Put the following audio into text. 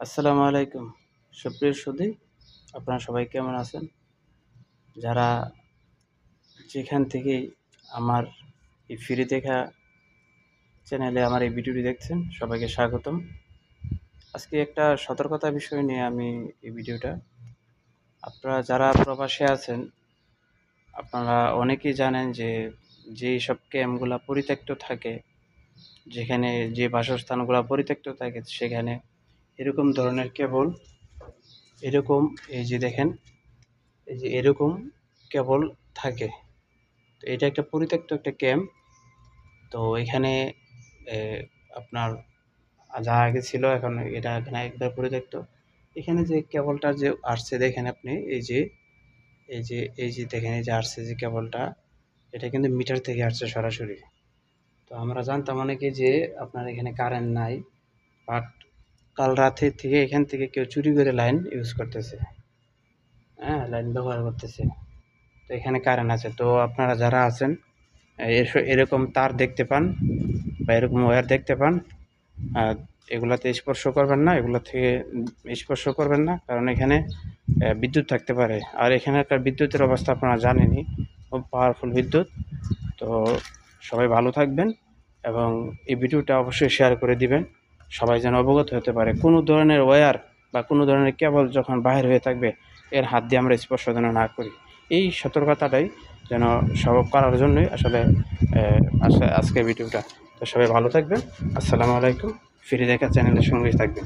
আসসালামু আলাইকুম। সুপ্রিয় সুধী, আপনারা সবাই কেমন আছেন? যারা যেখান থেকেই আমার এই ফ্রি দেখা চ্যানেলে আমার এই ভিডিওটি দেখছেন, সবাইকে স্বাগতম। আজকে একটা সতর্কতা বিষয় নিয়ে আমি এই ভিডিওটা। আপনারা যারা প্রবাসে আছেন, আপনারা অনেকেই জানেন যে যেসব ক্যাম্পগুলা পরিত্যক্ত থাকে, যেখানে যে বাসস্থানগুলা পরিত্যক্ত থাকে, সেখানে এরকম ধরনের কেবল এরকম এই যে দেখেন, এই যে এরকম কেবল থাকে। তো এটা একটা পরিত্যক্ত একটা ক্যাম্প। তো এখানে এ আপনার যা আগে ছিল এখন এটা এখানে একবার পরিত্যক্ত। এখানে যে কেবলটা যে আসছে দেখেন আপনি এই যে দেখেন এই যে আসছে যে কেবলটা, এটা কিন্তু মিটার থেকে আসছে সরাসরি। তো আমরা জানতাম অনেকে যে আপনার এখানে কারেন্ট নাই, বাট কাল রাতের থেকে এখান থেকে কেউ চুরি করে লাইন ইউজ করতেছে। হ্যাঁ, লাইন ব্যবহার করতেছে। তো এখানে কারেন্ট আছে। তো আপনারা যারা আছেন এরকম তার দেখতে পান বা এরকম ওয়্যার দেখতে পান, এগুলাতে স্পর্শ করবেন না, এগুলা থেকে স্পর্শ করবেন না, কারণ এখানে বিদ্যুৎ থাকতে পারে। আর এখানকার বিদ্যুতের অবস্থা আপনারা জানেনই, খুব পাওয়ারফুল বিদ্যুৎ। তো সবাই ভালো থাকবেন এবং এই ভিডিওটা অবশ্যই শেয়ার করে দিবেন, সবাই যেন অবগত হতে পারে। কোনো ধরনের ওয়্যার বা কোনো ধরনের কেবল যখন বাহির হয়ে থাকবে, এর হাত দিয়ে আমরা স্পর্শ যেন না করি। এই সতর্কতাটাই যেন সব করার জন্যই আসলে আজকের ভিডিওটা। তো সবাই ভালো থাকবেন। আসসালামু আলাইকুম। ফিরে দেখা চ্যানেলের সঙ্গেই থাকবেন।